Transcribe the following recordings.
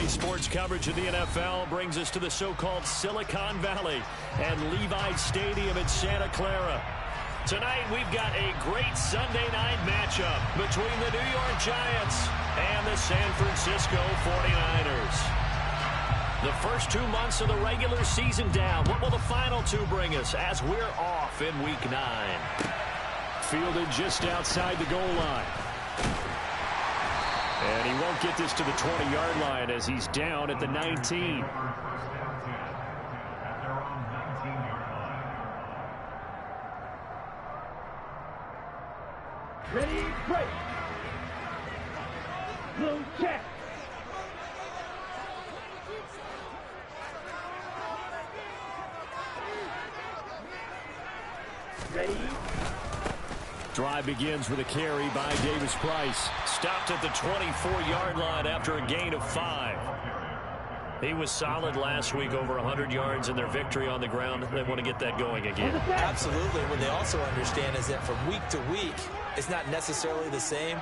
sports coverage of the NFL brings us to the so-called Silicon Valley and Levi Stadium in Santa Clara. Tonight, we've got a great Sunday night matchup between the New York Giants and the San Francisco 49ers. The first 2 months of the regular season down. What will the final two bring us as we're off in Week 9? Fielded just outside the goal line. And he won't get this to the 20-yard line as he's down at the 19. Ready, break. Blue check. Ready. Drive begins with a carry by Davis Price. Stopped at the 24-yard line after a gain of 5. He was solid last week, over 100 yards in their victory on the ground. They want to get that going again. Absolutely. What they also understand is that from week to week, it's not necessarily the same,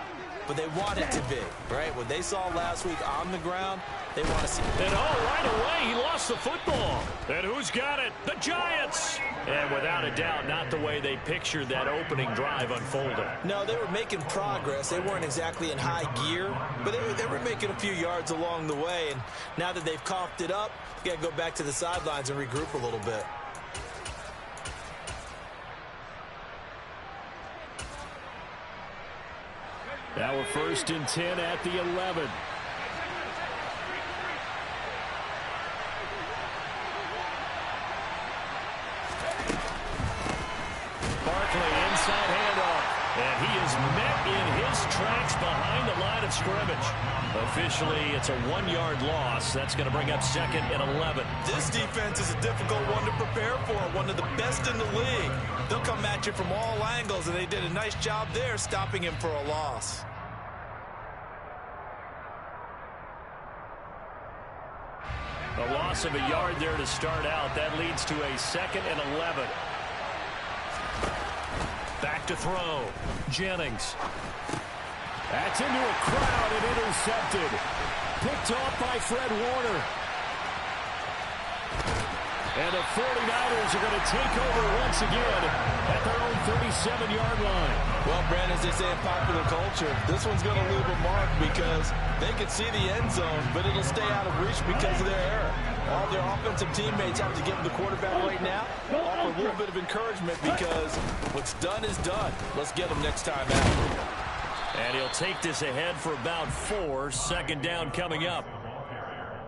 but they want it to be, right? What they saw last week on the ground, they want to see. And right away, he lost the football. And who's got it? The Giants! And without a doubt, not the way they pictured that opening drive unfolding. No, they were making progress. They weren't exactly in high gear, but they were making a few yards along the way. And now that they've coughed it up, you got to go back to the sidelines and regroup a little bit. Now we're 1st and 10 at the 11. Barkley inside handoff. And he is met in his tracks behind the line of scrimmage. Officially, it's a 1-yard loss. That's going to bring up 2nd and 11. This defense is a difficult one to prepare for, one of the best in the league. They'll come at you from all angles, and they did a nice job there stopping him for a loss. A loss of a yard there to start out. That leads to a 2nd and 11. Back to throw. Jennings. That's into a crowd and intercepted. Picked off by Fred Warner. And the 49ers are going to take over once again at their own 37-yard line. Well, Brandon, as they say in popular culture, this one's going to leave a mark because they can see the end zone, but it'll stay out of reach because of their error. All their offensive teammates have to give them the quarterback right now, offer a little bit of encouragement because what's done is done. Let's get them next time out. And he'll take this ahead for about 4. 2nd down coming up.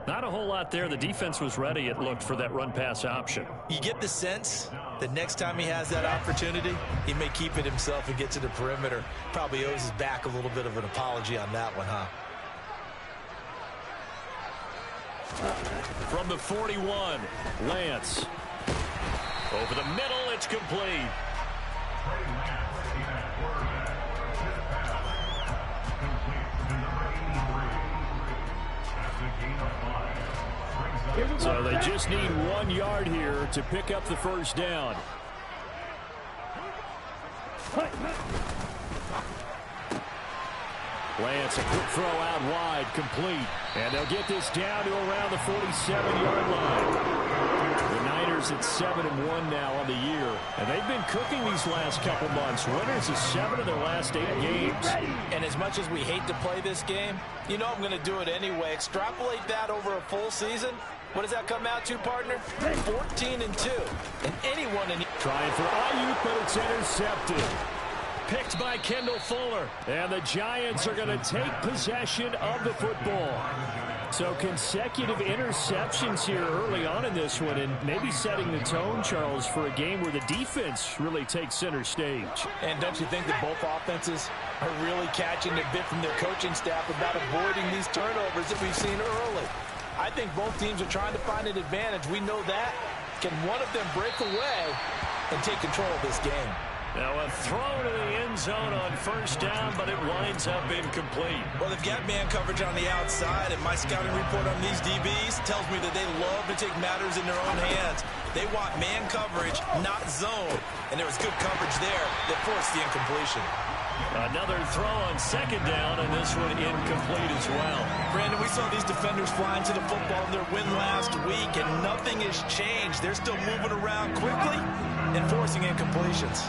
Not a whole lot there. The defense was ready, it looked, for that run-pass option. You get the sense that next time he has that opportunity, he may keep it himself and get to the perimeter. Probably owes his back a little bit of an apology on that one, huh? From the 41, Lance. Over the middle, it's complete. So they just need 1 yard here to pick up the 1st down. Lance, a quick throw out wide, complete. And they'll get this down to around the 47-yard line. The Niners at 7-1 now on the year. And they've been cooking these last couple months. Winners of 7 of their last 8 games. And as much as we hate to play this game, you know I'm going to do it anyway. Extrapolate that over a full season. What does that come out to, partner? 14-2. And anyone in... Trying for Ayuk, but it's intercepted. Picked by Kendall Fuller. And the Giants are going to take possession of the football. So consecutive interceptions here early on in this one, and maybe setting the tone, Charles, for a game where the defense really takes center stage. And don't you think that both offenses are really catching a bit from their coaching staff about avoiding these turnovers that we've seen early? I think both teams are trying to find an advantage. We know that. Can one of them break away and take control of this game? Now a throw to the end zone on 1st down, but it winds up incomplete. Well, they've got man coverage on the outside, and my scouting report on these DBs tells me that they love to take matters in their own hands. They want man coverage, not zone. And there was good coverage there that forced the incompletion. Another throw on second down, and this one incomplete as well. Brandon, we saw these defenders flying to the football in their win last week, and nothing has changed. They're still moving around quickly and forcing incompletions.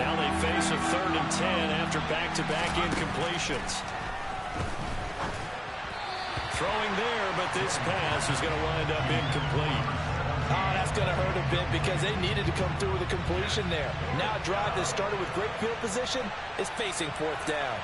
Now they face a 3rd and 10 after back-to-back incompletions. Throwing there, but this pass is going to wind up incomplete. Oh, that's going to hurt a bit because they needed to come through with a completion there. Now a drive that started with great field position is facing 4th down.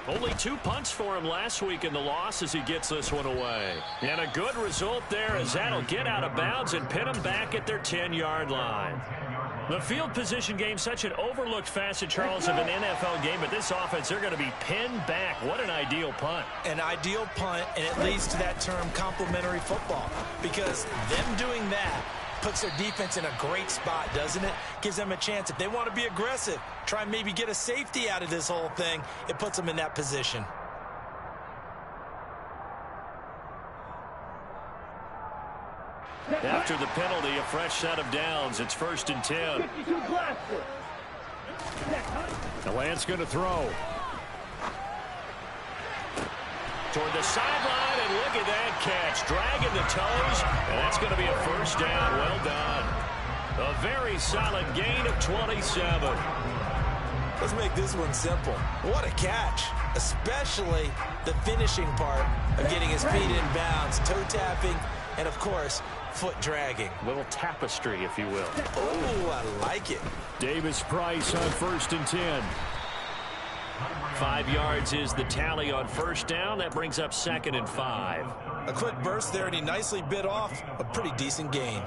Only 2 punts for him last week in the loss as he gets this one away. And a good result there as that'll get out of bounds and pin him back at their 10-yard line. The field position game, such an overlooked facet, Charles, of an NFL game, but this offense, they're going to be pinned back. What an ideal punt. An ideal punt, and it leads to that term complementary football, because them doing that puts their defense in a great spot, doesn't it? Gives them a chance. If they want to be aggressive, try and maybe get a safety out of this whole thing, it puts them in that position. After the penalty, a fresh set of downs. It's 1st and 10. The Lance going to throw. Toward the sideline, and look at that catch. Dragging the toes, and that's going to be a 1st down. Well done. A very solid gain of 27. Let's make this one simple. What a catch, especially the finishing part of getting his feet in bounds, toe tapping, and of course, foot dragging. Little tapestry, if you will. Oh, I like it. Davis Price on 1st and 10. 5 yards is the tally on 1st down. That brings up 2nd and 5. A quick burst there, and he nicely bit off a pretty decent gain.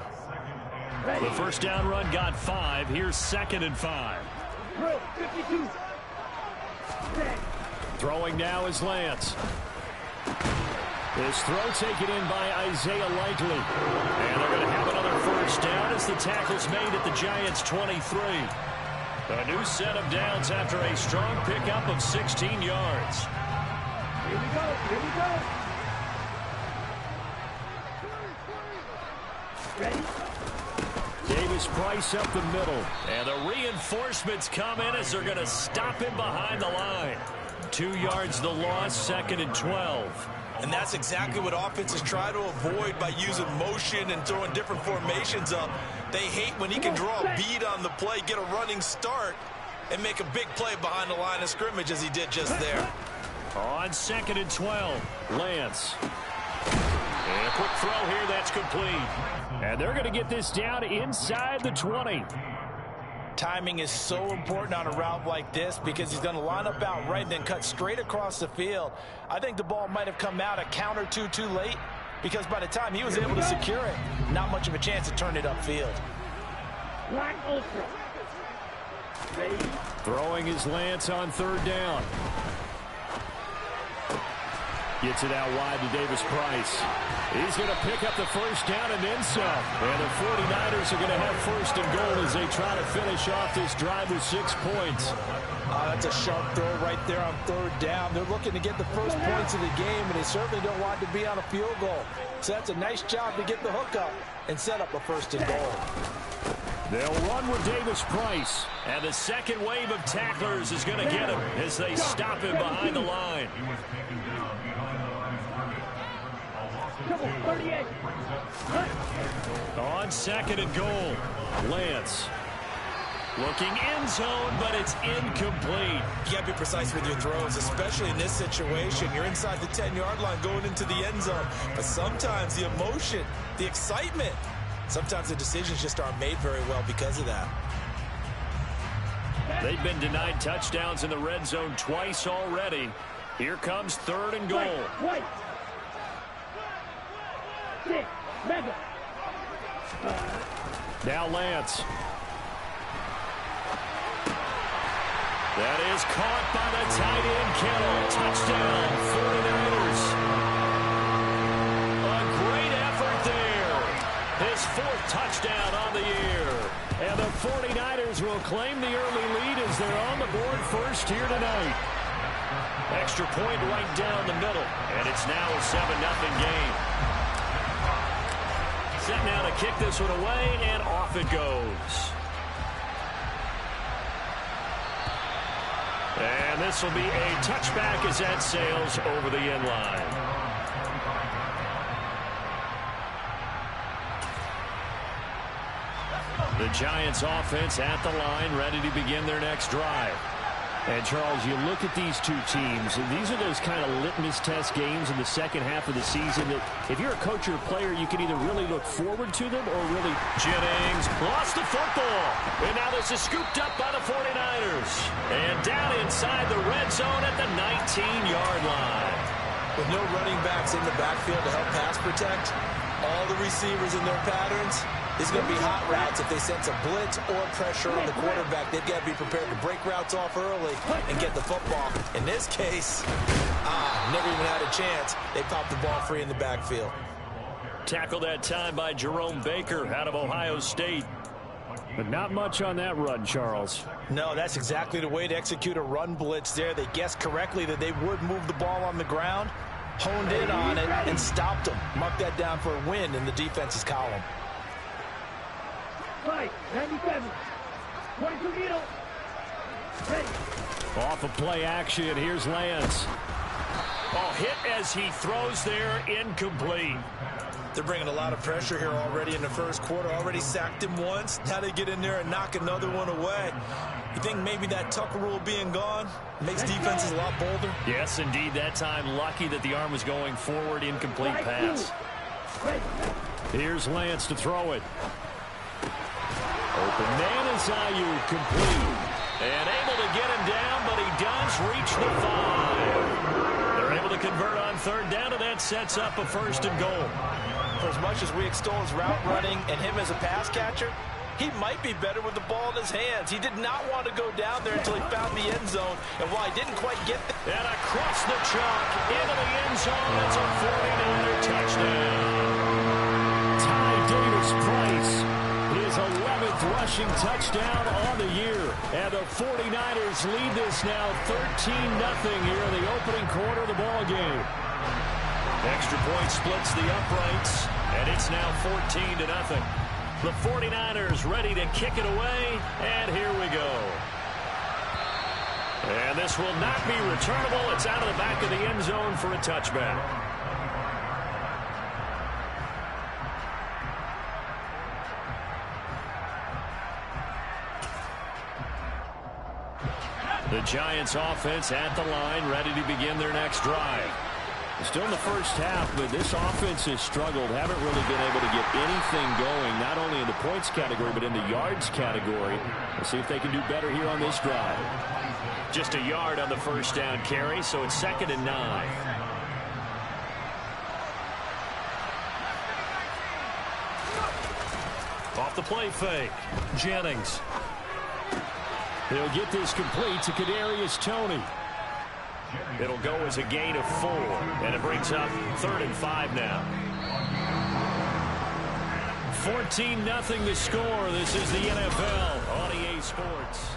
The 1st down run got 5. Here's 2nd and 5. Throwing now is Lance. This throw taken in by Isaiah Likely. And they're going to have another 1st down as the tackle's made at the Giants' 23. A new set of downs after a strong pickup of 16 yards. Here we go. Here we go. Ready? Davis Price up the middle. And the reinforcements come in as they're going to stop him behind the line. 2 yards the loss, 2nd and 12. And that's exactly what offenses try to avoid by using motion and throwing different formations up. They hate when he can draw a bead on the play, get a running start, and make a big play behind the line of scrimmage as he did just there. On 2nd and 12, Lance. And a quick throw here, that's complete. And they're going to get this down inside the 20. Timing is so important on a route like this because he's going to line up out right and then cut straight across the field. I think the ball might have come out a count or two too late because by the time he was able to secure it, not much of a chance to turn it upfield. Black Ultra. Ready? Throwing his Lance on 3rd down. Gets it out wide to Davis Price. He's going to pick up the 1st down and then some. And the 49ers are going to have 1st and goal as they try to finish off this drive with 6 points. That's a sharp throw right there on 3rd down. They're looking to get the first points of the game, and they certainly don't want to be on a field goal. So that's a nice job to get the hook up and set up a 1st and goal. They'll run with Davis Price. And the second wave of tacklers is going to get him as they stop him behind the line. 38. On 2nd and goal, Lance. Looking end zone, but it's incomplete. You got to be precise with your throws, especially in this situation. You're inside the 10-yard line going into the end zone. But sometimes the emotion, the excitement, sometimes the decisions just aren't made very well because of that. They've been denied touchdowns in the red zone twice already. Here comes 3rd and goal. White. Six. Mega. Now Lance. That is caught by the tight end, Kittle. Touchdown, 49ers. A great effort there. His 4th touchdown on the year. And the 49ers will claim the early lead as they're on the board first here tonight. Extra point right down the middle, and it's now a 7-0 game. Set now to kick this one away, and off it goes. And this will be a touchback as that sails over the end line. The Giants offense at the line, ready to begin their next drive. And, Charles, you look at these two teams, and these are those kind of litmus test games in the second half of the season that if you're a coach or a player, you can either really look forward to them or really... Jennings lost the football. And now this is scooped up by the 49ers. And down inside the red zone at the 19-yard line. With no running backs in the backfield to help pass protect, all the receivers in their patterns, it's going to be hot routes if they sense a blitz or pressure on the quarterback. They've got to be prepared to break routes off early and get the football. In this case, never even had a chance. They popped the ball free in the backfield. Tackled that time by Jerome Baker out of Ohio State. But not much on that run, Charles. No, that's exactly the way to execute a run blitz there. They guessed correctly that they would move the ball on the ground, honed in on it, and stopped them. Mark that down for a win in the defense's column. 97. 22 Needle. Ready. Off of play action, here's Lance. Oh, hit as he throws there, incomplete. They're bringing a lot of pressure here already in the first quarter. Already sacked him once. Now they get in there and knock another one away. You think maybe that Tucker rule being gone makes defenses a lot bolder? Yes, indeed. That time, lucky that the arm was going forward, incomplete pass. Here's Lance to throw it. Open man is Ayuk, complete. And able to get him down, but he does reach the 5. They're able to convert on third down, and that sets up a 1st and goal. For as much as we extol his route running and him as a pass catcher, he might be better with the ball in his hands. He did not want to go down there until he found the end zone, and while he didn't quite get there. And across the chalk, into the end zone, it's a 49er touchdown. Ty Davis-Price, his 11th rushing touchdown on the year. And the 49ers lead this now 13-0 here in the opening quarter of the ball game. Extra point splits the uprights, and it's now 14-0. The 49ers ready to kick it away, and here we go. And this will not be returnable. It's out of the back of the end zone for a touchback. The Giants offense at the line, ready to begin their next drive. Still in the first half, but this offense has struggled. Haven't really been able to get anything going, not only in the points category, but in the yards category. We'll see if they can do better here on this drive. Just a yard on the first down carry, so it's 2nd and 9. Off the play fake, Jennings. He'll get this complete to Kadarius Toney. It'll go as a gain of 4, and it brings up 3rd and 5 now. 14-0 the score. This is the NFL on EA Sports.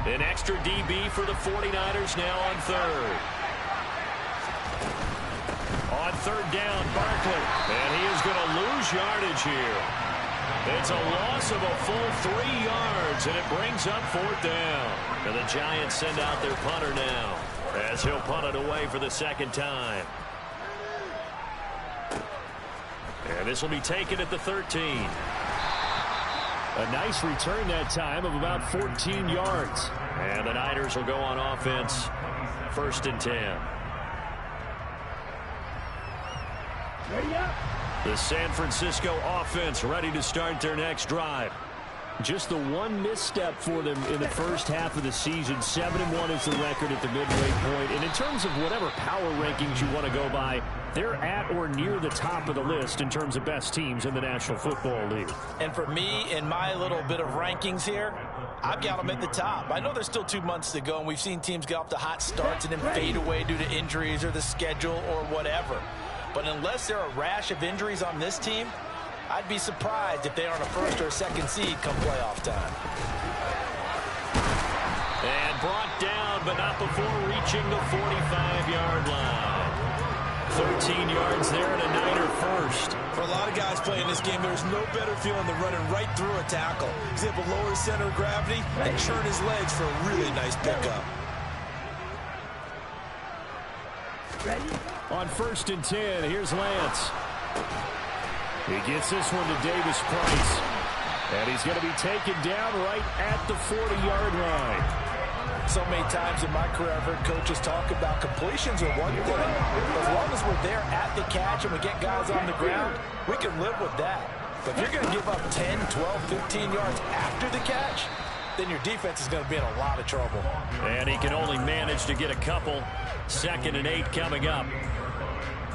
An extra DB for the 49ers now on 3rd. On 3rd down, Barkley. And he is going to lose yardage here. It's a loss of a full 3 yards, and it brings up 4th down. And the Giants send out their punter now, as he'll punt it away for the 2nd time. And this will be taken at the 13. A nice return that time of about 14 yards. And the Niners will go on offense, 1st and 10. Ready up. The San Francisco offense ready to start their next drive. Just the one misstep for them in the first half of the season. 7-1 is the record at the midway point. And in terms of whatever power rankings you want to go by, they're at or near the top of the list in terms of best teams in the National Football League. And for me, in my little bit of rankings here, I've got them at the top. I know there's still 2 months to go, and we've seen teams get off to hot starts and then fade away due to injuries or the schedule or whatever. But unless there are a rash of injuries on this team, I'd be surprised if they aren't a first or a second seed come playoff time. And brought down, but not before reaching the 45-yard line. 13 yards there and a Niner first. For a lot of guys playing this game, there's no better feeling than running right through a tackle. He's able to lower his center of gravity and churn his legs for a really nice pickup. On 1st and 10, here's Lance. He gets this one to Davis Price. And he's going to be taken down right at the 40-yard line. So many times in my career, I've heard coaches talk about completions are one thing. As long as we're there at the catch and we get guys on the ground, we can live with that. But if you're going to give up 10, 12, 15 yards after the catch, then your defense is going to be in a lot of trouble. And he can only manage to get a couple. 2nd and 8 coming up.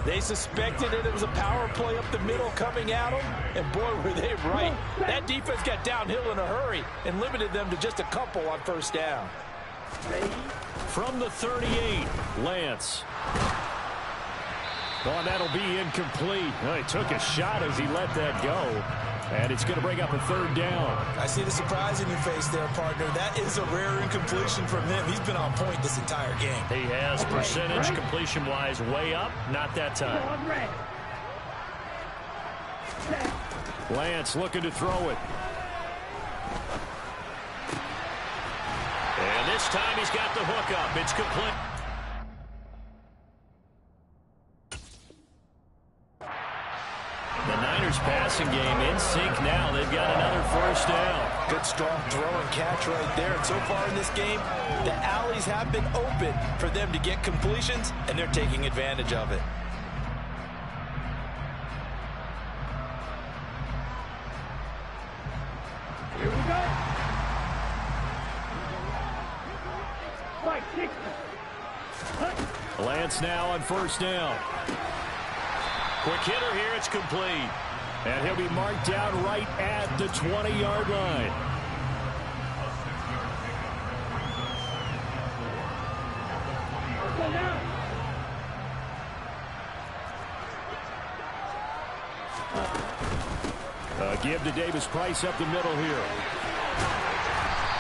They suspected it was a power play up the middle coming at them, and boy, were they right. That defense got downhill in a hurry and limited them to just a couple on 1st down. From the 38, Lance. Oh, that'll be incomplete. Well, he took a shot as he let that go. And it's going to bring up a 3rd down. I see the surprise in your face there, partner. That is a rare incompletion from him. He's been on point this entire game. He has percentage completion-wise way up. Not that time. Lance looking to throw it. And this time he's got the hook up. It's complete. The Niners passing game in sync now. They've got another 1st down. Good strong throw and catch right there. And so far in this game, the alleys have been open for them to get completions, and they're taking advantage of it. Here we go. Lance now on 1st down. Quick hitter here, it's complete. And he'll be marked down right at the 20-yard line. Give to Davis Price up the middle here.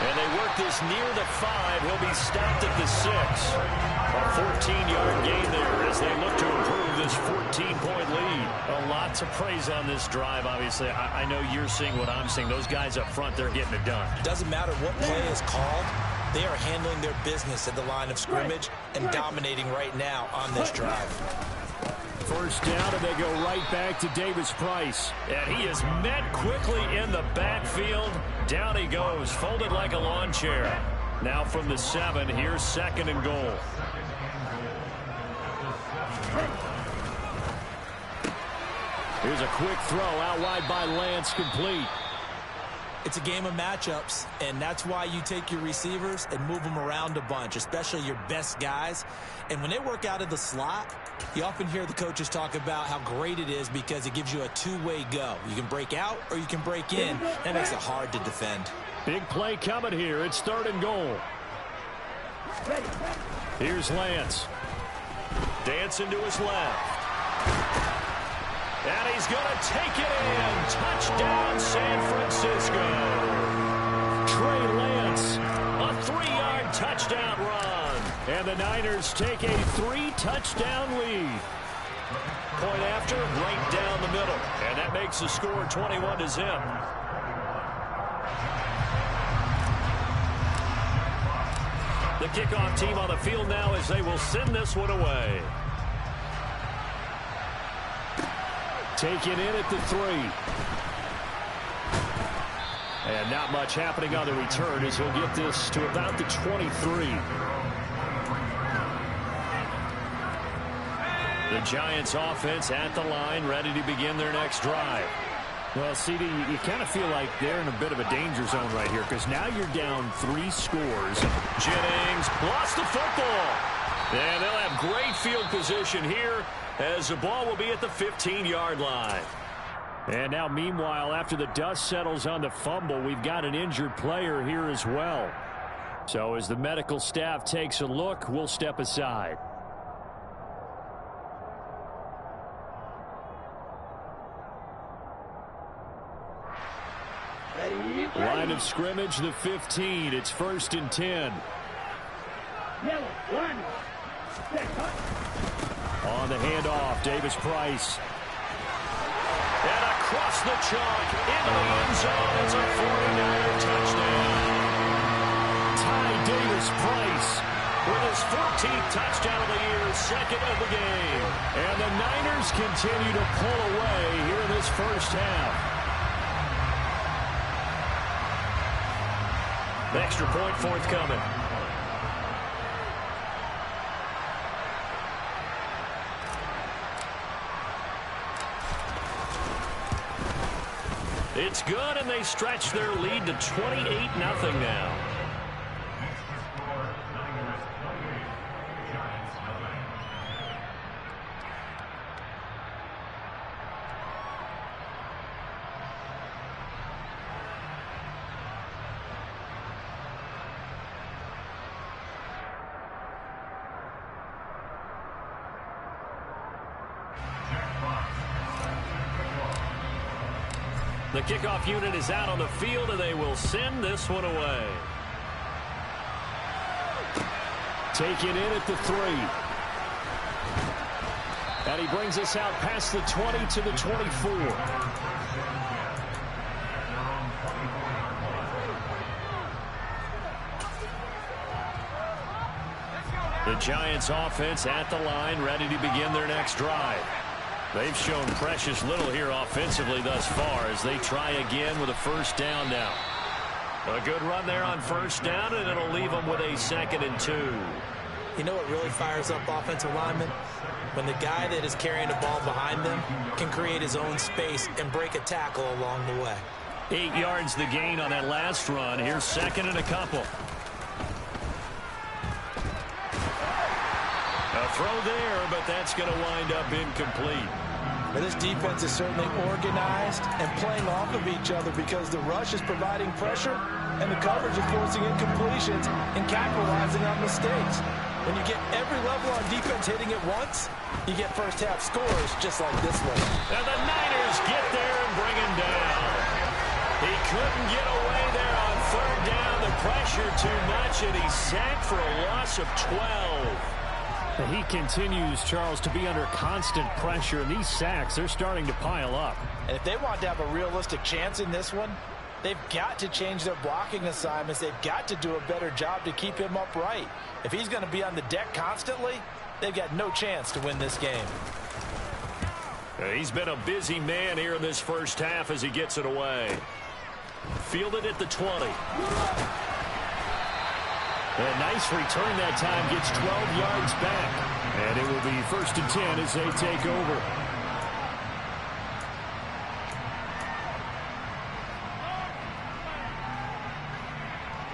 And they work this near the 5. He'll be stopped at the 6. A 14-yard gain there as they look to improve this 14-point lead. A lot to praise on this drive, obviously. I know you're seeing what I'm seeing. Those guys up front, they're getting it done. Doesn't matter what play is called. They are handling their business at the line of scrimmage and dominating right now on this drive. 1st down, and they go right back to Davis Price. And he is met quickly in the backfield. Down he goes, folded like a lawn chair. Now from the 7, here's 2nd and goal. Here's a quick throw out wide by Lance, complete. It's a game of matchups, and that's why you take your receivers and move them around a bunch, especially your best guys. And when they work out of the slot, you often hear the coaches talk about how great it is because it gives you a two-way go. You can break out or you can break in. That makes it hard to defend. Big play coming here. It's 3rd and goal. Here's Lance. Dancing to his left. And he's going to take it in. Touchdown, San Francisco. Trey Lance, a 3-yard touchdown run. And the Niners take a 3-touchdown lead. Point after, right down the middle. And that makes the score 21-0. The kickoff team on the field now as they will send this one away. Taken in at the 3. And not much happening on the return as he'll get this to about the 23. The Giants offense at the line, ready to begin their next drive. Well, CD, you kind of feel like they're in a bit of a danger zone right here because now you're down 3 scores. Jennings lost the football. And they'll have great field position here as the ball will be at the 15-yard line. And now, meanwhile, after the dust settles on the fumble, we've got an injured player here as well. So as the medical staff takes a look, we'll step aside. Line of scrimmage, the 15. It's 1st and 10. Yellow, one. On the handoff, Davis Price. And across the chalk, into the end zone. It's a 49er touchdown. Ty Davis Price with his 14th touchdown of the year, 2nd of the game. And the Niners continue to pull away here in this first half. Extra point forthcoming. It's good, and they stretch their lead to 28-0 now. The kickoff unit is out on the field, and they will send this one away. Taken in at the 3. And he brings us out past the 20 to the 24. The Giants offense at the line, ready to begin their next drive. They've shown precious little here offensively thus far as they try again with a first down now. A good run there on first down, and it'll leave them with a 2nd and 2. You know what really fires up offensive linemen? When the guy that is carrying the ball behind them can create his own space and break a tackle along the way. 8 yards the gain on that last run. Here's 2nd and a couple. A throw there, but that's going to wind up incomplete. But this defense is certainly organized and playing off of each other because the rush is providing pressure and the coverage is forcing incompletions and capitalizing on mistakes. When you get every level on defense hitting at once, you get first half scores just like this one. And the Niners get there and bring him down. He couldn't get away there on 3rd down. The pressure too much, and he's sacked for a loss of 12. He continues, Charles, to be under constant pressure, and these sacks, they're starting to pile up. And if they want to have a realistic chance in this one, they've got to change their blocking assignments. They've got to do a better job to keep him upright. If he's going to be on the deck constantly, they've got no chance to win this game. He's been a busy man here in this first half as he gets it away. Fielded at the 20. A nice return that time, gets 12 yards back. And it will be 1st and 10 as they take over.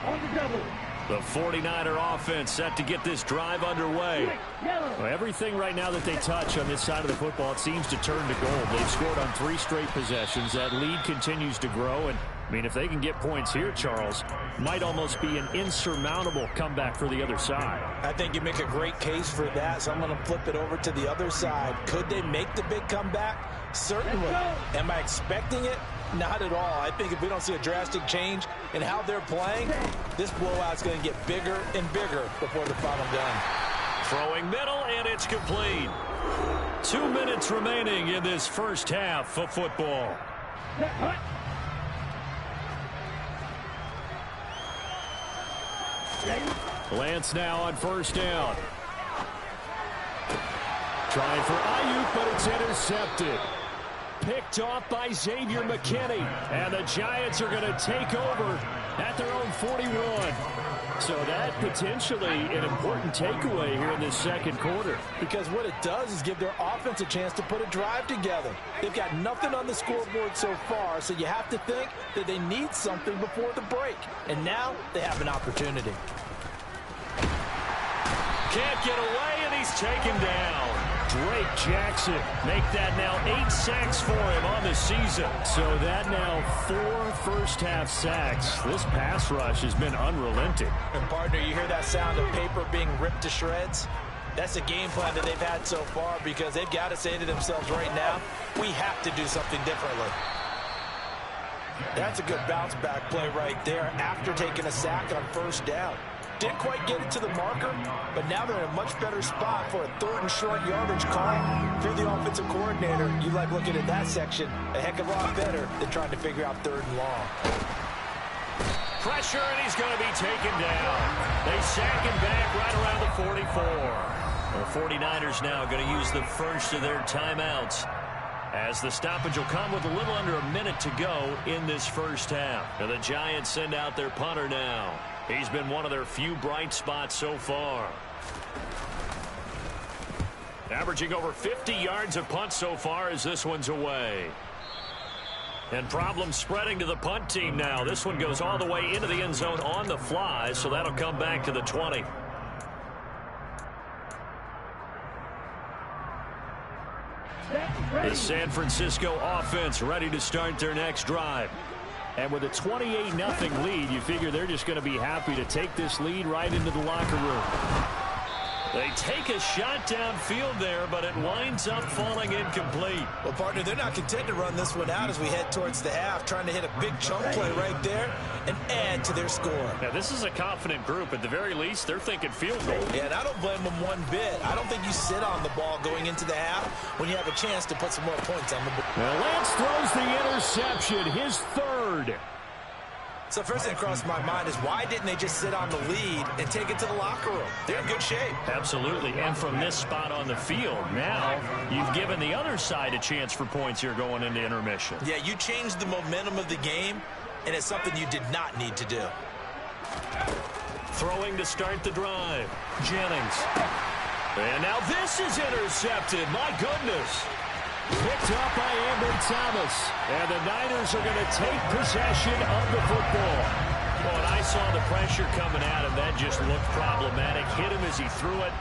On the double. The 49er offense set to get this drive underway. Well, everything right now that they touch on this side of the football, it seems to turn to gold. They've scored on 3 straight possessions. That lead continues to grow, and I mean, if they can get points here, Charles, might almost be an insurmountable comeback for the other side. I think you make a great case for that, so I'm going to flip it over to the other side. Could they make the big comeback? Certainly. Am I expecting it? Not at all. I think if we don't see a drastic change in how they're playing, this blowout's going to get bigger and bigger before the final gun. Throwing middle, and it's complete. 2 minutes remaining in this first half of football. Lance now on first down. Trying for Ayuk, but it's intercepted. Picked off by Xavier McKinney. And the Giants are going to take over at their own 41. So that potentially an important takeaway here in this second quarter. Because what it does is give their offense a chance to put a drive together. They've got nothing on the scoreboard so far, so you have to think that they need something before the break. And now they have an opportunity. Can't get away, and he's taken down. Drake Jackson make that now 8 sacks for him on the season. So that now 4 first-half sacks. This pass rush has been unrelenting. And, partner, you hear that sound of paper being ripped to shreds? That's the game plan that they've had so far because they've got to say to themselves right now, we have to do something differently. That's a good bounce-back play right there after taking a sack on first down. Didn't quite get it to the marker, but now they're in a much better spot for a 3rd and short yardage call. If you're the offensive coordinator, you like looking at that section a heck of a lot better than trying to figure out 3rd and long. Pressure, and he's going to be taken down. They sack him back right around the 44. The 49ers now going to use the first of their timeouts, as the stoppage will come with a little under a minute to go in this first half. And the Giants send out their punter now. He's been one of their few bright spots so far. Averaging over 50 yards of punt so far as this one's away. And problems spreading to the punt team now. This one goes all the way into the end zone on the fly, so that'll come back to the 20. The San Francisco offense ready to start their next drive. And with a 28-0 lead, you figure they're just going to be happy to take this lead right into the locker room. They take a shot downfield there, but it winds up falling incomplete. Well, partner, they're not content to run this one out as we head towards the half, trying to hit a big chunk play right there and add to their score. Now, this is a confident group. At the very least, they're thinking field goal. Yeah, and I don't blame them one bit. I don't think you sit on the ball going into the half when you have a chance to put some more points on the board. Well, Lance throws the interception, his 3rd. So first thing that crossed my mind is why didn't they just sit on the lead and take it to the locker room? They're in good shape. Absolutely. And from this spot on the field, now you've given the other side a chance for points here going into intermission. Yeah, you changed the momentum of the game, and it's something you did not need to do. Throwing to start the drive. Jennings. And now this is intercepted. My goodness. Picked up by Amber Thomas. And the Niners are going to take possession of the football. Well, and I saw the pressure coming at him. That just looked problematic. Hit him as he threw it,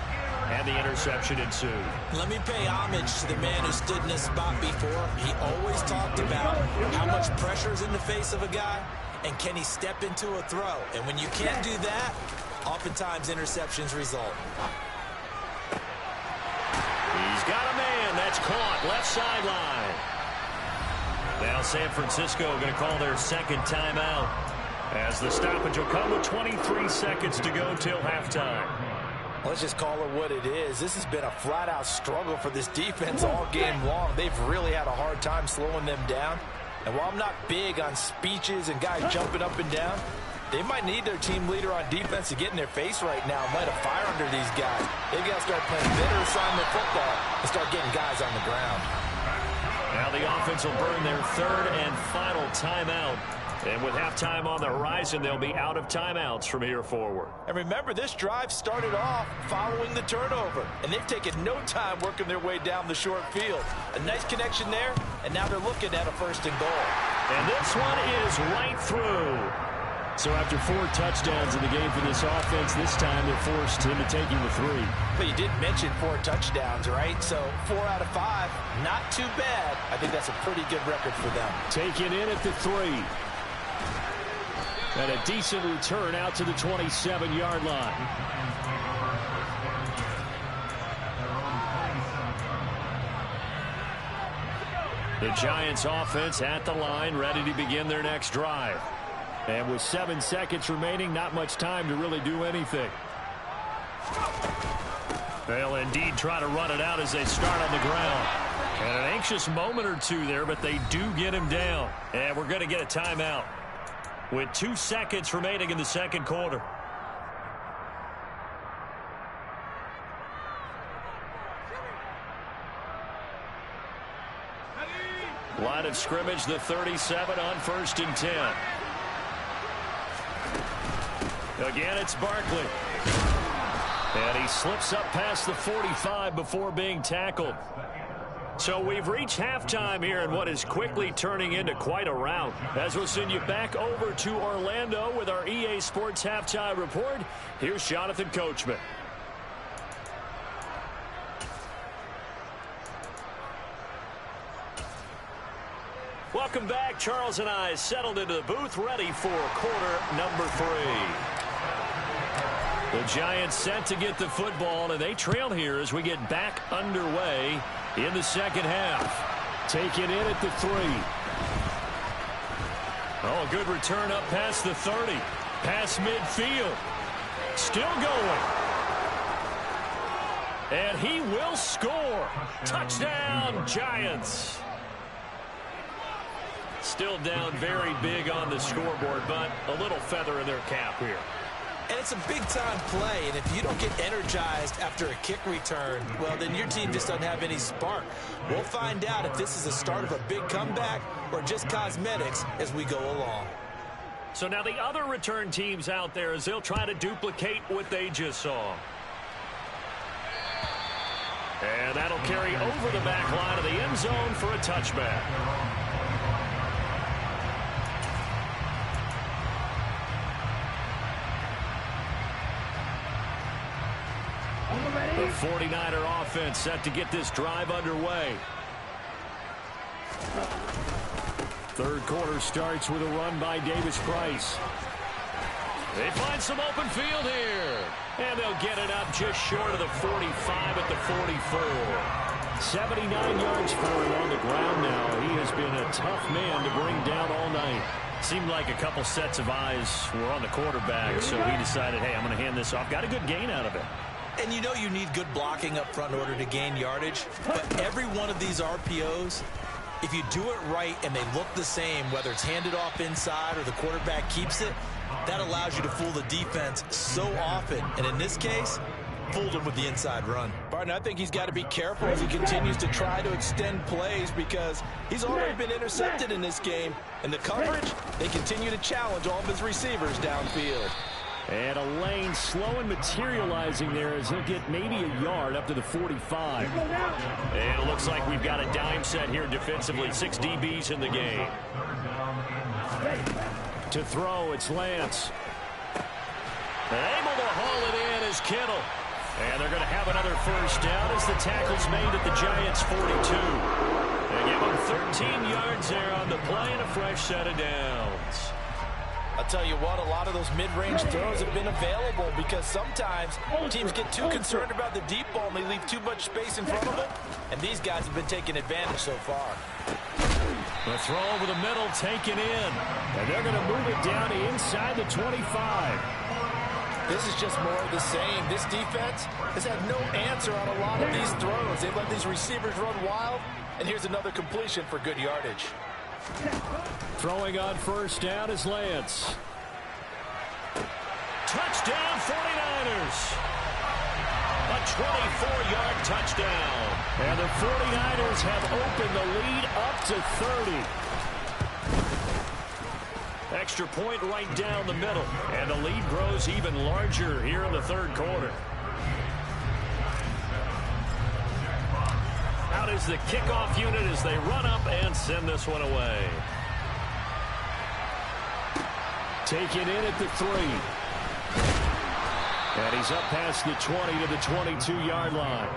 and the interception ensued. Let me pay homage to the man who stood in this spot before. He always talked about how much pressure is in the face of a guy, and can he step into a throw. And when you can't do that, oftentimes interceptions result. He's got a man. That's caught. Left sideline. Now San Francisco going to call their second timeout, as the stoppage will come with 23 seconds to go till halftime. Let's just call it what it is. This has been a flat-out struggle for this defense all game long. They've really had a hard time slowing them down. And while I'm not big on speeches and guys jumping up and down, they might need their team leader on defense to get in their face right now and light a fire under these guys. They've got to start playing better assignment football and start getting guys on the ground. Now the offense will burn their 3rd and final timeout. And with halftime on the horizon, they'll be out of timeouts from here forward. And remember, this drive started off following the turnover, and they've taken no time working their way down the short field. A nice connection there, and now they're looking at a 1st and goal. And this one is right through. So after 4 touchdowns in the game for this offense, this time they're forced into taking the 3. But you did mention 4 touchdowns, right? So 4 out of 5, not too bad. I think that's a pretty good record for them. Taken in at the 3. And a decent return out to the 27-yard line. The Giants offense at the line, ready to begin their next drive. And with 7 seconds remaining, not much time to really do anything. They'll indeed try to run it out as they start on the ground. And an anxious moment or two there, but they do get him down. And we're going to get a timeout with 2 seconds remaining in the second quarter. Line of scrimmage, the 37 on 1st and 10. Again, it's Barkley. And he slips up past the 45 before being tackled. So we've reached halftime here in what is quickly turning into quite a rout. As we'll send you back over to Orlando with our EA Sports Halftime Report, here's Jonathan Coachman. Welcome back. Charles and I settled into the booth, ready for quarter number 3. The Giants set to get the football, and they trail here as we get back underway in the second half. Taken in at the 3. Oh, a good return up past the 30. Past midfield. Still going. And he will score. Touchdown, Giants. Still down very big on the scoreboard, but a little feather in their cap here. And it's a big-time play, and if you don't get energized after a kick return, well, then your team just doesn't have any spark. We'll find out if this is the start of a big comeback or just cosmetics as we go along. So now the other return teams out there as they'll try to duplicate what they just saw. And that'll carry over the back line of the end zone for a touchback. The 49er offense set to get this drive underway. Third quarter starts with a run by Davis Price. They find some open field here. And they'll get it up just short of the 45 at the 44. 79 yards for him on the ground now. He has been a tough man to bring down all night. Seemed like a couple sets of eyes were on the quarterback, so he decided, hey, I'm going to hand this off. Got a good gain out of it. And you know you need good blocking up front in order to gain yardage. But every one of these RPOs, if you do it right and they look the same, whether it's handed off inside or the quarterback keeps it, that allows you to fool the defense so often. And in this case, fooled him with the inside run. Barton, I think he's got to be careful as he continues to try to extend plays because he's already been intercepted in this game. And the coverage, they continue to challenge all of his receivers downfield. And a lane slow and materializing there as he'll get maybe a yard up to the 45. And it looks like we've got a dime set here defensively. 6 DBs in the game. To throw, it's Lance. And able to haul it in is Kittle. And they're going to have another first down as the tackle's made at the Giants' 42. They give them 13 yards there on the play and a fresh set of downs. I'll tell you what, a lot of those mid-range throws have been available because sometimes teams get too concerned about the deep ball and they leave too much space in front of them. And these guys have been taking advantage so far. The throw over the middle taken in. And they're going to move it down to inside the 25. This is just more of the same. This defense has had no answer on a lot of these throws. They've let these receivers run wild. And here's another completion for good yardage. Throwing on first down is Lance. Touchdown 49ers. A 24-yard touchdown. And the 49ers have opened the lead up to 30. Extra point right down the middle. And the lead grows even larger here in the third quarter. Out is the kickoff unit as they run up and send this one away. Taken in at the 3. And he's up past the 20 to the 22-yard line.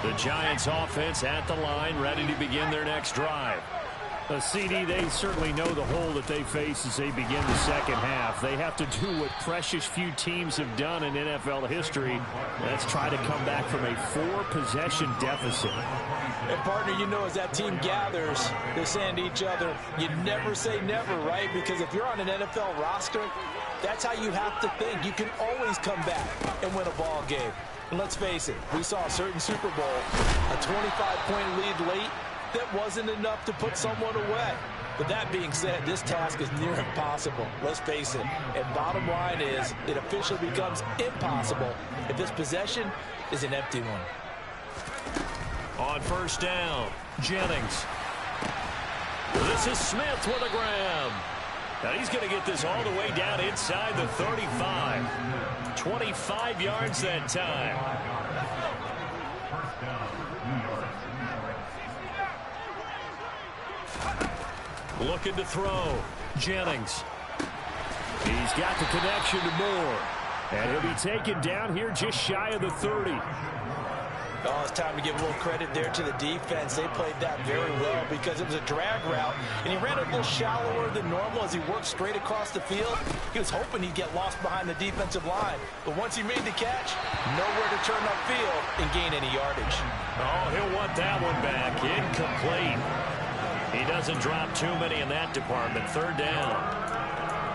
The Giants offense at the line, ready to begin their next drive. CD, they certainly know the hole that they face as they begin the second half. They have to do what precious few teams have done in NFL history. Let's try to come back from a 4-possession deficit. And, partner, you know, as that team gathers, they're saying to each other, you never say never, right? Because if you're on an NFL roster, that's how you have to think. You can always come back and win a ball game. And let's face it, we saw a certain Super Bowl, a 25-point lead late. That wasn't enough to put someone away. But that being said, this task is near impossible. Let's face it. And bottom line is, it officially becomes impossible if this possession is an empty one. On first down, Jennings. This is Smith with a grab. Now he's going to get this all the way down inside the 35. 25 yards that time. Looking to throw. Jennings. He's got the connection to Moore. And he'll be taken down here just shy of the 30. Oh, it's time to give a little credit there to the defense. They played that very well because it was a drag route, and he ran a little shallower than normal as he worked straight across the field. He was hoping he'd get lost behind the defensive line, but once he made the catch, nowhere to turn upfield and gain any yardage. Oh, he'll want that one back. Incomplete. He doesn't drop too many in that department. Third down.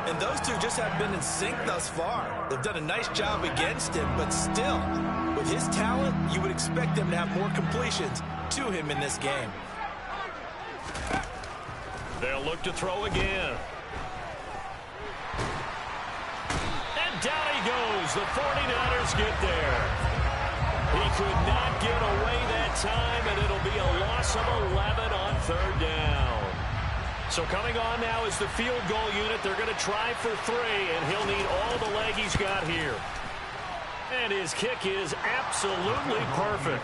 And those two just haven't been in sync thus far. They've done a nice job against him, but still, with his talent, you would expect them to have more completions to him in this game. They'll look to throw again. And down he goes. The 49ers get there. He could not get away that time, and it'll be a loss of 11 on third down. So coming on now is the field goal unit. They're going to try for 3, and he'll need all the leg he's got here. And his kick is absolutely perfect.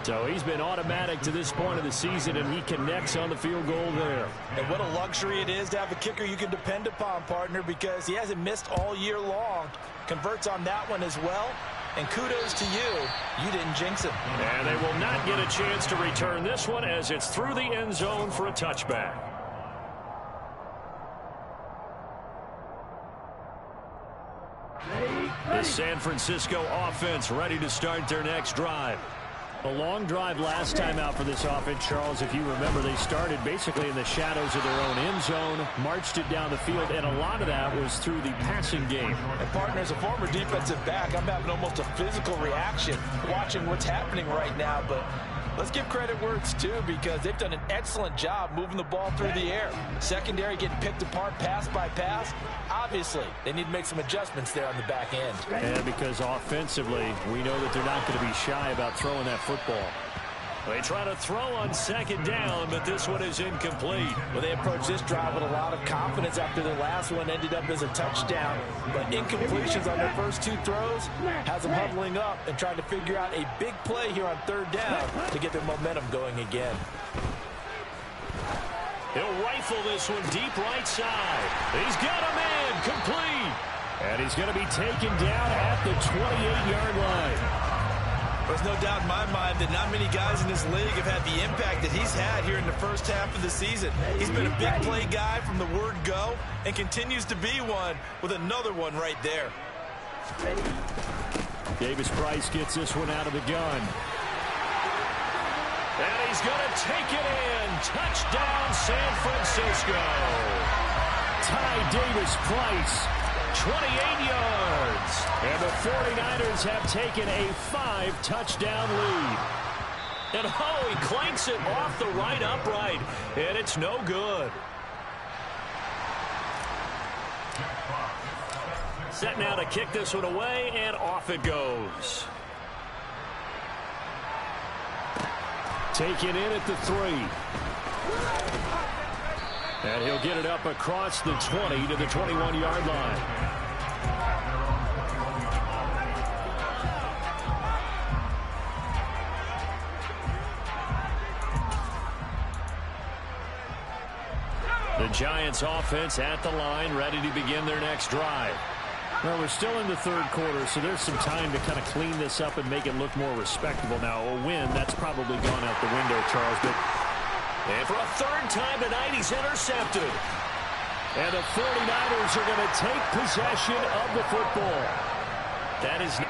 So he's been automatic to this point of the season, and he connects on the field goal there. And what a luxury it is to have a kicker you can depend upon, partner, because he hasn't missed all year long. Converts on that one as well. And kudos to you. You didn't jinx him. And they will not get a chance to return this one as it's through the end zone for a touchback. The San Francisco offense ready to start their next drive. A long drive last time out for this offense, Charles. If you remember, they started basically in the shadows of their own end zone, marched it down the field, and a lot of that was through the passing game. And partner, as a former defensive back, I'm having almost a physical reaction watching what's happening right now, but let's give credit where it's due because they've done an excellent job moving the ball through the air. Secondary getting picked apart pass by pass. Obviously, they need to make some adjustments there on the back end. And because offensively, we know that they're not going to be shy about throwing that football. They try to throw on second down, but this one is incomplete. Well, they approached this drive with a lot of confidence after their last one ended up as a touchdown. But incompletions on their first 2 throws has them huddling up and trying to figure out a big play here on third down to get their momentum going again. He'll rifle this one deep right side. He's got a man complete. And he's going to be taken down at the 28-yard line. There's no doubt in my mind that not many guys in this league have had the impact that he's had here in the first half of the season. He's been a big play guy from the word go and continues to be one with another one right there. Davis Price gets this one out of the gun. And he's going to take it in. Touchdown, San Francisco. Ty Davis Price, 28 yards. And the 49ers have taken a 5-touchdown lead. And oh, he clanks it off the right upright. And it's no good. Set now to kick this one away, and off it goes. Taken in at the 3. And he'll get it up across the 20 to the 21-yard line. The Giants offense at the line, ready to begin their next drive. Well, we're still in the third quarter, so there's some time to kind of clean this up and make it look more respectable. Now, a win, that's probably gone out the window, Charles. But and for a third time tonight, he's intercepted. And the 49ers are going to take possession of the football. That is not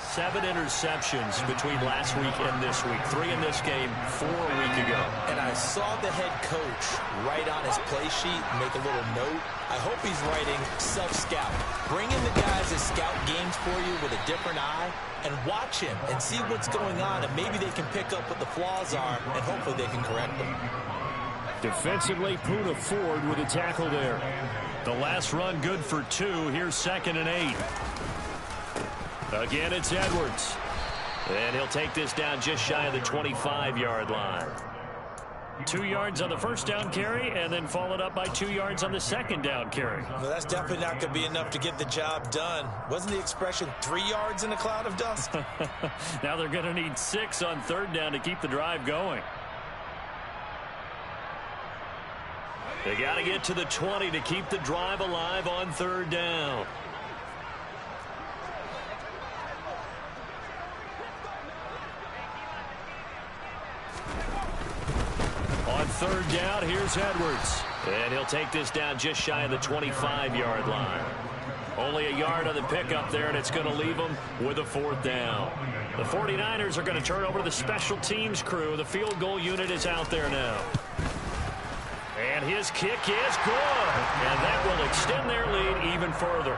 7 interceptions between last week and this week. 3 in this game, 4 a week ago. And I saw the head coach write on his play sheet, make a little note. I hope he's writing self-scout. Bring in the guys that scout games for you with a different eye and watch him and see what's going on, and maybe they can pick up what the flaws are, and hopefully they can correct them. Defensively, Puna Ford with a tackle there. The last run good for 2. Here's 2nd and 8. Again, it's Edwards. And he'll take this down just shy of the 25-yard line. 2 yards on the first down carry, and then followed up by 2 yards on the second down carry. Well, that's definitely not going to be enough to get the job done. Wasn't the expression 3 yards in a cloud of dust? Now they're going to need 6 on 3rd down to keep the drive going. They got to get to the 20 to keep the drive alive on 3rd down. On 3rd down, here's Edwards. And he'll take this down just shy of the 25-yard line. Only a yard on the pickup there, and it's going to leave them with a 4th down. The 49ers are going to turn over to the special teams crew. The field goal unit is out there now. And his kick is good. And that will extend their lead even further.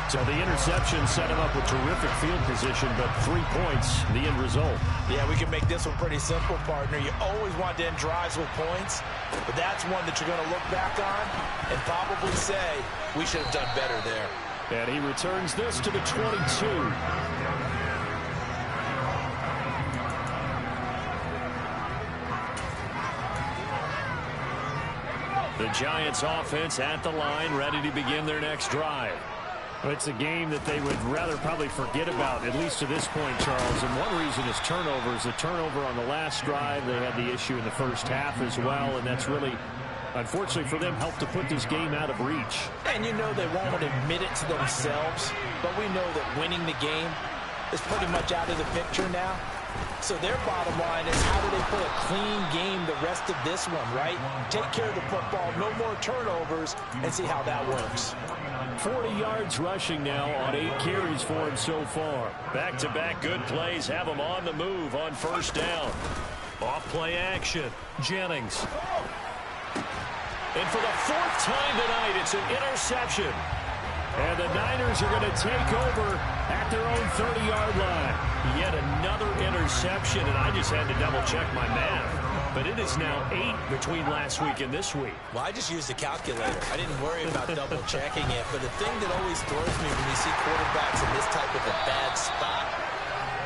So the interception set him up with terrific field position, but 3 points, the end result. Yeah, we can make this one pretty simple, partner. You always want to end drives with points, but that's one that you're going to look back on and probably say, we should have done better there. And he returns this to the 22. The Giants offense at the line, ready to begin their next drive. It's a game that they would rather probably forget about, at least to this point, Charles. And one reason is turnovers. The turnover on the last drive, they had the issue in the first half as well, and that's really, unfortunately for them, helped to put this game out of reach. And you know they won't admit it to themselves, but we know that winning the game is pretty much out of the picture now. So their bottom line is, how do they play a clean game the rest of this one, right? Take care of the football, no more turnovers, and see how that works. 40 yards rushing now on 8 carries for him so far. Back-to-back good plays have him on the move on 1st down. Off-play action. Jennings. And for the 4th time tonight, it's an interception. And the Niners are going to take over at their own 30-yard line. Yet another interception, and I just had to double-check my math. But it is now 8 between last week and this week. Well, I just used a calculator. I didn't worry about double-checking it. But the thing that always throws me when you see quarterbacks in this type of a bad spot,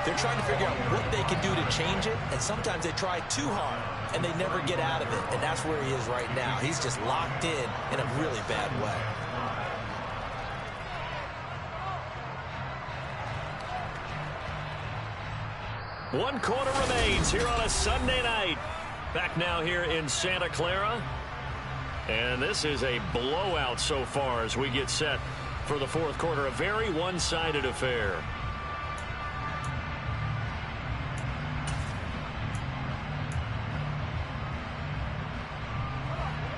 they're trying to figure out what they can do to change it, and sometimes they try too hard, and they never get out of it. And that's where he is right now. He's just locked in a really bad way. One quarter remains here on a Sunday night. Back now here in Santa Clara. And this is a blowout so far as we get set for the 4th quarter. A very one-sided affair.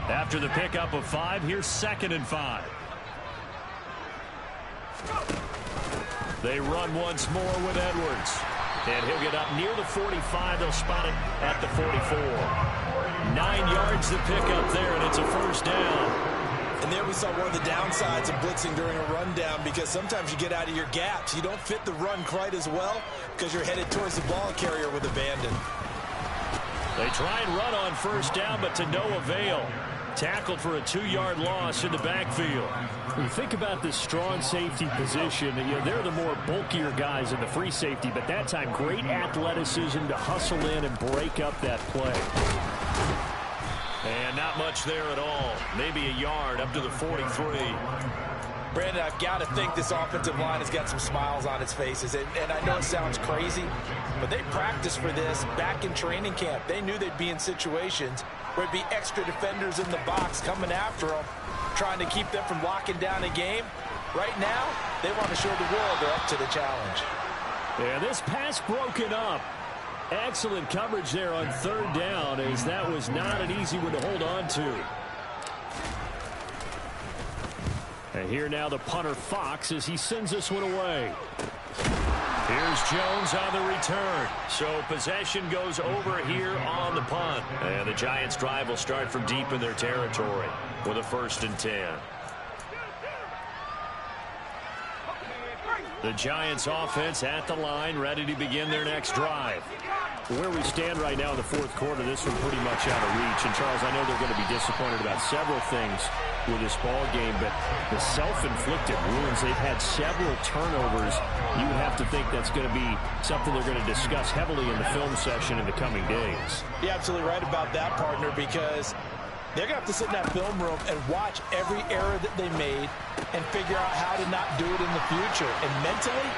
After the pickup of 5, here's 2nd and 5. They run once more with Edwards. And he'll get up near the 45. They'll spot it at the 44. 9 yards to pick up there, and it's a 1st down. And there we saw one of the downsides of blitzing during a rundown, because sometimes you get out of your gaps. You don't fit the run quite as well because you're headed towards the ball carrier with abandon. They try and run on 1st down, but to no avail. Tackled for a 2-yard loss in the backfield. When you think about this strong safety position, they're the more bulkier guys in the free safety, but that time great athleticism to hustle in and break up that play. And not much there at all. Maybe a yard up to the 43. Brandon, I've got to think this offensive line has got some smiles on its faces. And I know it sounds crazy, but they practiced for this back in training camp. They knew they'd be in situations where there'd be extra defenders in the box coming after them, trying to keep them from locking down a game. Right now, they want to show the world they're up to the challenge. Yeah, this pass broken up. Excellent coverage there on 3rd down, as that was not an easy one to hold on to. And here now the punter Fox as he sends this one away. Here's Jones on the return. So possession goes over here on the punt. And the Giants' drive will start from deep in their territory with a 1st and 10. The Giants offense at the line, ready to begin their next drive. Where we stand right now in the 4th quarter, this one pretty much out of reach. And, Charles, I know they're going to be disappointed about several things with this ball game, but the self-inflicted wounds, they've had several turnovers. You would have to think that's going to be something they're going to discuss heavily in the film session in the coming days. You're absolutely right about that, partner, because they're going to have to sit in that film room and watch every error that they made and figure out how to not do it in the future. And mentally,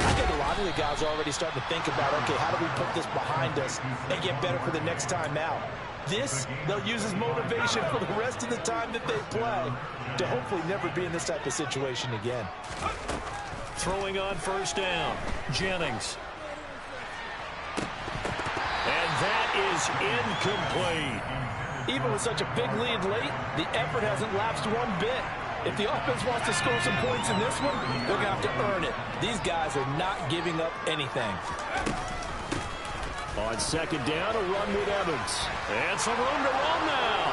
I think a lot of the guys are already starting to think about, okay, how do we put this behind us and get better for the next time out? This, they'll use as motivation for the rest of the time that they play to hopefully never be in this type of situation again. Throwing on 1st down, Jennings. And that is incomplete. Even with such a big lead late, the effort hasn't lapsed one bit. If the offense wants to score some points in this one, they're going to have to earn it. These guys are not giving up anything. On 2nd down, a run with Evans. And some room to run now.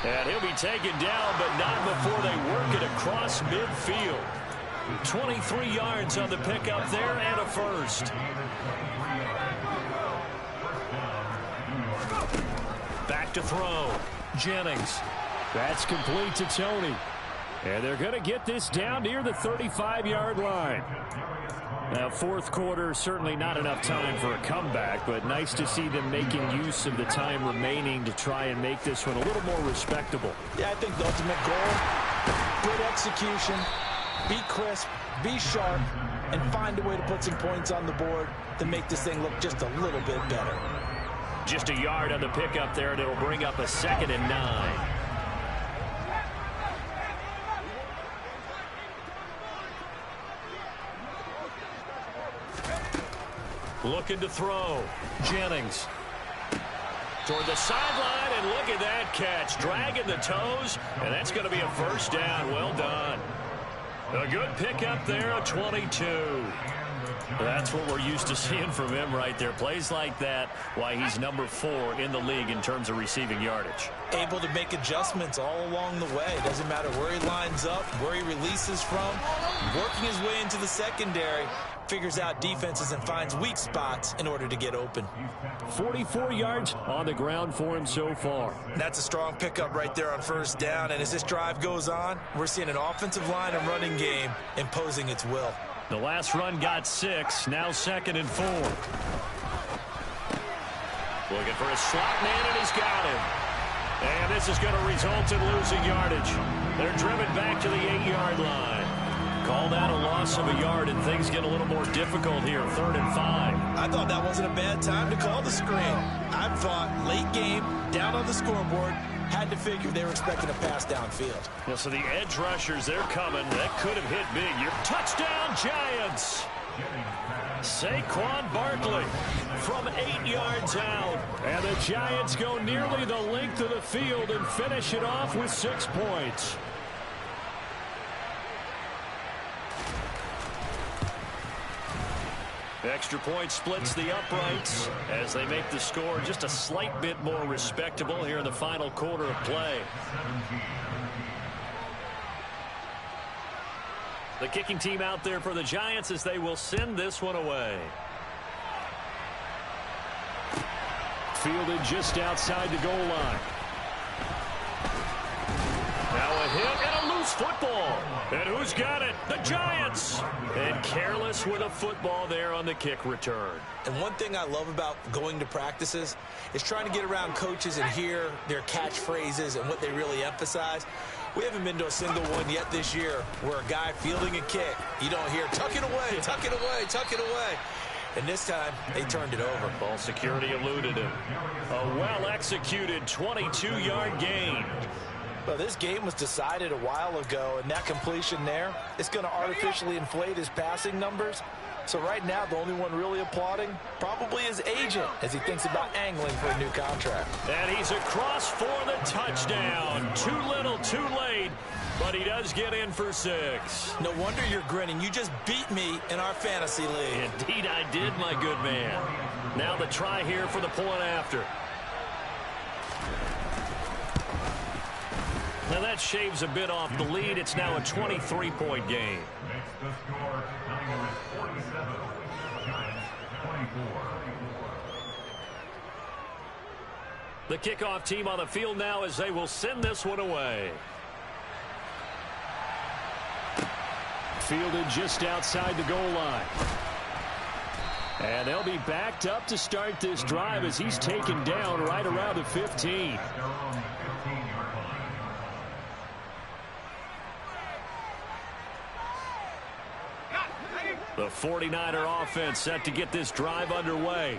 And he'll be taken down, but not before they work it across midfield. 23 yards on the pickup there and a 1st. Back to throw. Jennings. That's complete to Tony. And they're going to get this down near the 35-yard line. Now, 4th quarter, certainly not enough time for a comeback, but nice to see them making use of the time remaining to try and make this one a little more respectable. Yeah, I think the ultimate goal, good execution, be crisp, be sharp, and find a way to put some points on the board to make this thing look just a little bit better. Just a yard on the pickup there, and it'll bring up a 2nd and 9. Looking to throw. Jennings. Toward the sideline, and look at that catch. Dragging the toes, and that's going to be a 1st down. Well done. A good pickup there, a 22. That's what we're used to seeing from him right there. Plays like that, why he's number 4 in the league in terms of receiving yardage. Able to make adjustments all along the way. It doesn't matter where he lines up, where he releases from. Working his way into the secondary, figures out defenses and finds weak spots in order to get open. 44 yards on the ground for him so far. That's a strong pickup right there on 1st down. And as this drive goes on, we're seeing an offensive line and running game imposing its will. The last run got 6. Now 2nd and 4. Looking for a slot man, and he's got him. And this is going to result in losing yardage. They're driven back to the 8-yard line. Call that a loss of a yard, and things get a little more difficult here. 3rd and 5. I thought that wasn't a bad time to call the screen. I thought late game, down on the scoreboard, had to figure they were expecting a pass downfield. Well, so the edge rushers, they're coming. That could have hit big. Your touchdown, Giants. Saquon Barkley from 8 yards out. And the Giants go nearly the length of the field and finish it off with 6 points. Extra point splits the uprights as they make the score just a slight bit more respectable here in the final quarter of play. The kicking team out there for the Giants as they will send this one away. Fielded just outside the goal line. Now a hit and a loose football. And who's got it? The Giants. And careless with a football there on the kick return. And one thing I love about going to practices is trying to get around coaches and hear their catchphrases and what they really emphasize. We haven't been to a single one yet this year where a guy fielding a kick, you don't hear, tuck it away, tuck it away, tuck it away. And this time, they turned it over. Ball security eluded him. A well-executed 22-yard gain. Well, this game was decided a while ago, and that completion there is going to artificially inflate his passing numbers. So right now, the only one really applauding probably his agent as he thinks about angling for a new contract. And he's across for the touchdown. Too little, too late. But he does get in for 6. No wonder you're grinning. You just beat me in our fantasy league. Indeed I did, my good man. Now the try here for the point after. Now that shaves a bit off the lead. It's now a 23-point game. Next the score, Tiger is 47, Giants 24. The kickoff team on the field now as they will send this one away. Fielded just outside the goal line. And they'll be backed up to start this drive as he's taken down right around the 15. The 49er offense set to get this drive underway.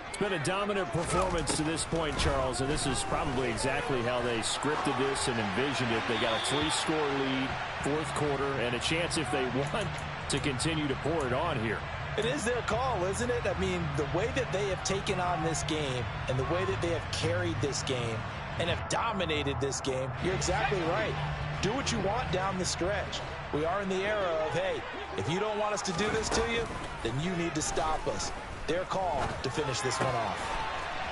It's been a dominant performance to this point, Charles, and this is probably exactly how they scripted this and envisioned it. They got a 3-score lead, fourth quarter, and a chance if they want to continue to pour it on here. It is their call, isn't it? I mean, the way that they have taken on this game and the way that they have carried this game and have dominated this game, you're exactly right. Do what you want down the stretch. We are in the era of, hey, if you don't want us to do this to you, then you need to stop us. Their call to finish this one off.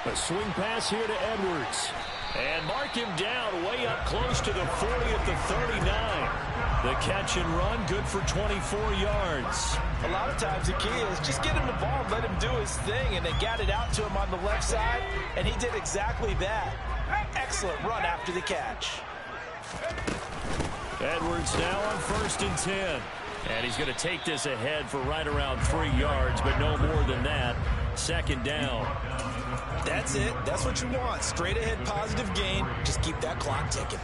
A swing pass here to Edwards. And mark him down way up close to the 40 at the 39. The catch and run, good for 24 yards. A lot of times the key is just get him the ball, let him do his thing, and they got it out to him on the left side, and he did exactly that. Excellent run after the catch. Edwards now on 1st and 10. And he's going to take this ahead for right around 3 yards, but no more than that. 2nd down. That's it. That's what you want. Straight ahead positive gain. Just keep that clock ticking.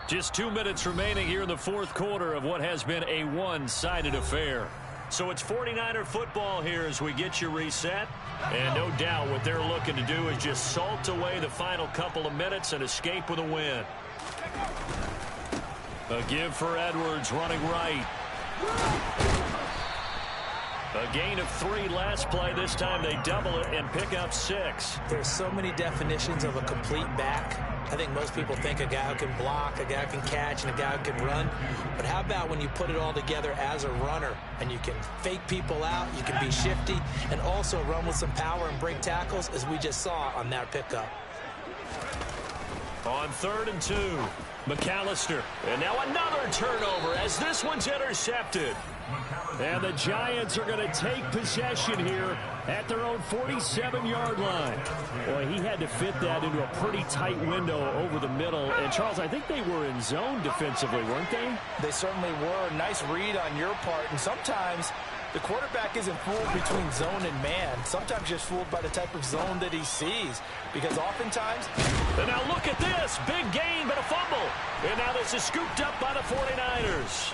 Just 2 minutes remaining here in the fourth quarter of what has been a one-sided affair. So it's 49er football here as we get you reset. And no doubt what they're looking to do is just salt away the final couple of minutes and escape with a win. A give for Edwards running right. A gain of 3 last play. This time they double it and pick up 6. There's so many definitions of a complete back. I think most people think a guy who can block, a guy who can catch, and a guy who can run. But how about when you put it all together as a runner and you can fake people out, you can be shifty, and also run with some power and break tackles, as we just saw on that pickup. On 3rd and 2, McAllister. And now another turnover as this one's intercepted. And the Giants are going to take possession here at their own 47-yard line. Boy, he had to fit that into a pretty tight window over the middle. And, Charles, I think they were in zone defensively, weren't they? They certainly were. Nice read on your part. And sometimes the quarterback isn't fooled between zone and man. Sometimes just fooled by the type of zone that he sees. Because oftentimes... And now look at this. Big gain, but a fumble. And now this is scooped up by the 49ers.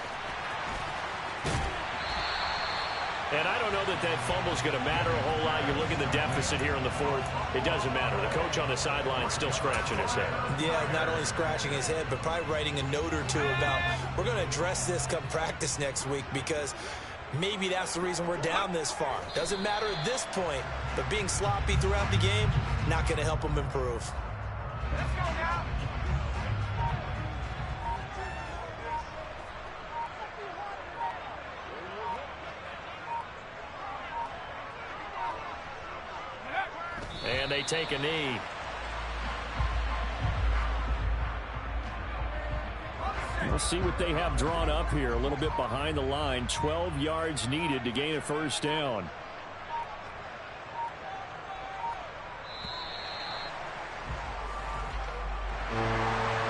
And I don't know that that fumble's going to matter a whole lot. You look at the deficit here in the fourth. It doesn't matter. The coach on the sideline still scratching his head. Yeah, not only scratching his head, but probably writing a note or two about, we're going to address this come practice next week, because maybe that's the reason we're down this far. Doesn't matter at this point, but being sloppy throughout the game, not going to help him improve. Let's go now. And they take a knee. We'll see what they have drawn up here. A little bit behind the line. 12 yards needed to gain a 1st down.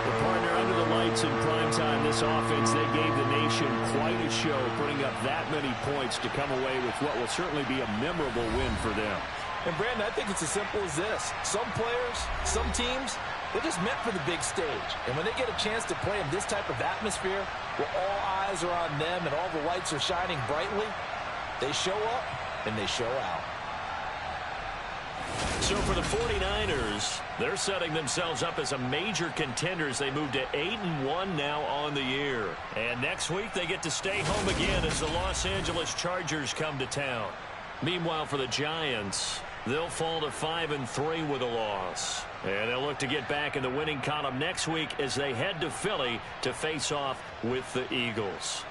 The partner under the lights in primetime. This offense, they gave the nation quite a show, putting up that many points to come away with what will certainly be a memorable win for them. And, Brandon, I think it's as simple as this. Some players, some teams, they're just meant for the big stage. And when they get a chance to play in this type of atmosphere where all eyes are on them and all the lights are shining brightly, they show up and they show out. So for the 49ers, they're setting themselves up as a major contender as they move to 8-1 now on the year. And next week they get to stay home again as the Los Angeles Chargers come to town. Meanwhile, for the Giants, They'll fall to 5-3 with a loss. And they'll look to get back in the winning column next week as they head to Philly to face off with the Eagles.